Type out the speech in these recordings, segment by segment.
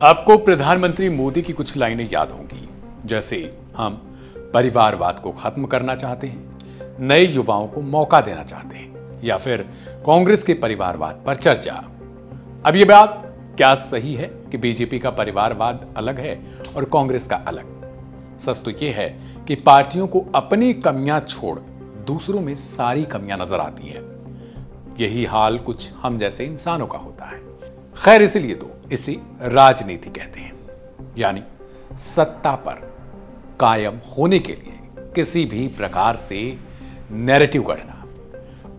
आपको प्रधानमंत्री मोदी की कुछ लाइनें याद होंगी, जैसे हम परिवारवाद को खत्म करना चाहते हैं, नए युवाओं को मौका देना चाहते हैं, या फिर कांग्रेस के परिवारवाद पर चर्चा। अब यह बात क्या सही है कि बीजेपी का परिवारवाद अलग है और कांग्रेस का अलग? सच तो यह है कि पार्टियों को अपनी कमियां छोड़ दूसरों में सारी कमियां नजर आती हैं। यही हाल कुछ हम जैसे इंसानों का होता है। खैर, इसीलिए तो इसे राजनीति कहते हैं, यानी सत्ता पर कायम होने के लिए किसी भी प्रकार से नैरेटिव गढ़ना।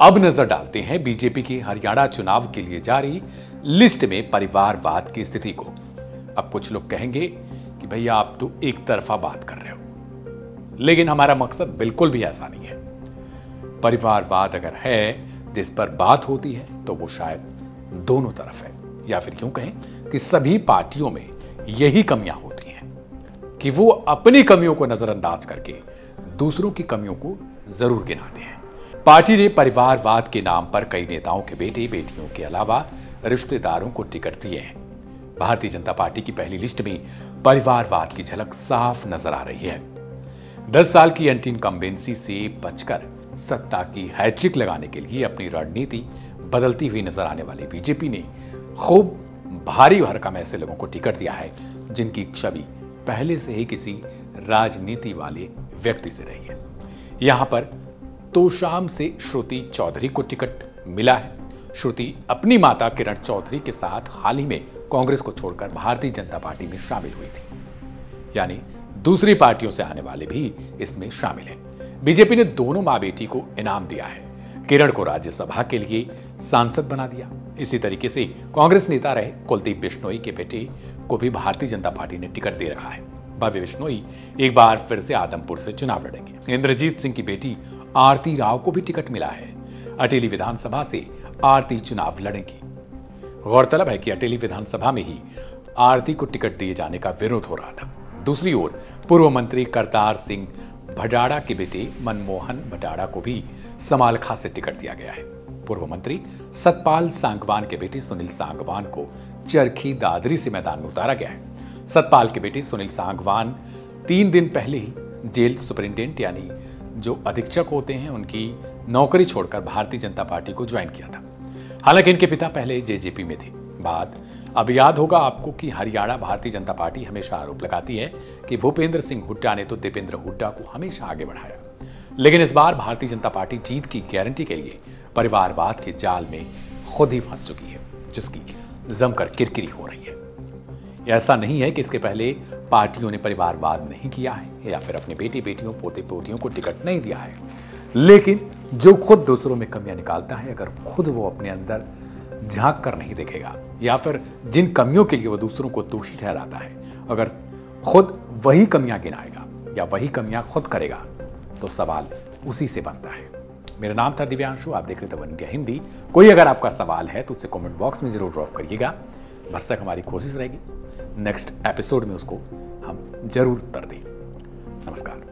अब नजर डालते हैं बीजेपी के हरियाणा चुनाव के लिए जारी लिस्ट में परिवारवाद की स्थिति को। अब कुछ लोग कहेंगे कि भैया आप तो एक तरफा बात कर रहे हो, लेकिन हमारा मकसद बिल्कुल भी ऐसा नहीं है। परिवारवाद अगर है जिस पर बात होती है तो वो शायद दोनों तरफ है, या फिर क्यों कहें कि सभी पार्टियों में यही कमियां होती हैं कि वो अपनी कमियों को नजरअंदाज करके दूसरों की कमियों को जरूर गिनाते हैं। पार्टी ने परिवारवाद के नाम पर कई नेताओं के बेटे बेटियों के अलावा रिश्तेदारों को टिकट दिए हैं। भारतीय जनता पार्टी की पहली लिस्ट में परिवारवाद की झलक साफ नजर आ रही है। 10 साल की एंटी इनकम्बेंसी से बचकर सत्ता की हैट्रिक लगाने के लिए अपनी रणनीति बदलती हुई नजर आने वाली बीजेपी ने खूब भारी भरकम ऐसे लोगों को टिकट दिया है जिनकी छवि पहले से ही किसी राजनीति वाले व्यक्ति से रही है। यहां पर तोशाम से श्रुति चौधरी को टिकट मिला है। श्रुति अपनी माता किरण चौधरी के साथ हाल ही में कांग्रेस को छोड़कर भारतीय जनता पार्टी में शामिल हुई थी, यानी दूसरी पार्टियों से आने वाले भी इसमें शामिल हैं। बीजेपी ने दोनों मां बेटी को इनाम दिया है। किरण को राज्यसभा के लिए सांसद बना दिया। इसी तरीके से कांग्रेस नेता रहे कुलदीप बिश्नोई के बेटे को भी भारतीय जनता पार्टी ने टिकट दे रखा है। भव्य बिश्नोई एक बार फिर से आदमपुर से चुनाव लड़ेंगे। इंद्रजीत सिंह की बेटी आरती राव को भी टिकट मिला है। अटेली विधानसभा से आरती चुनाव लड़ेंगी। गौरतलब है कि अटेली विधानसभा में ही आरती को टिकट दिए जाने का विरोध हो रहा था। दूसरी ओर पूर्व मंत्री करतार सिंह भडाड़ा के बेटे मनमोहन भडाड़ा को भी समालखा से टिकट दिया गया है। पूर्व मंत्री सतपाल सांगवान के बेटे सुनील सांगवान को चरखी दादरी से मैदान में उतारा गया है। सतपाल के बेटे सुनील सांगवान 3 दिन पहले ही जेल सुपरिंटेंडेंट यानी जो अधीक्षक होते हैं उनकी नौकरी छोड़कर भारतीय जनता पार्टी को ज्वाइन किया था। हालांकि इनके पिता पहले जेजेपी में थे। अब याद होगा आपको कि हरियाणा भारतीय जनता पार्टी हमेशा आरोप लगाती है कि भूपेंद्र सिंह हुड्डा ने तो दीपेंद्र हुड्डा को हमेशा आगे बढ़ाया, लेकिन इस बार भारतीय जनता पार्टी जीत की गारंटी के लिए परिवारवाद के जाल में खुद ही फंस चुकी है, जिसकी जमकर किरकिरी हो रही है। ऐसा नहीं है कि इसके पहले पार्टियों ने परिवारवाद नहीं किया है या फिर अपने बेटी बेटियों पोते पोतियों को टिकट नहीं दिया है, लेकिन जो खुद दूसरों में कमियां निकालता है, अगर खुद वो अपने अंदर झांक कर नहीं देखेगा या फिर जिन कमियों के लिए वो दूसरों को दोषी ठहराता है, अगर खुद वही कमियां गिनाएगा या वही कमियां खुद करेगा तो सवाल उसी से बनता है। मेरा नाम था दिव्यांशु, आप देख रहे थे वन इंडिया हिंदी। कोई अगर आपका सवाल है तो उसे कमेंट बॉक्स में जरूर ड्रॉप करिएगा। भरसक हमारी कोशिश रहेगी नेक्स्ट एपिसोड में उसको हम जरूर उत्तर दें। नमस्कार।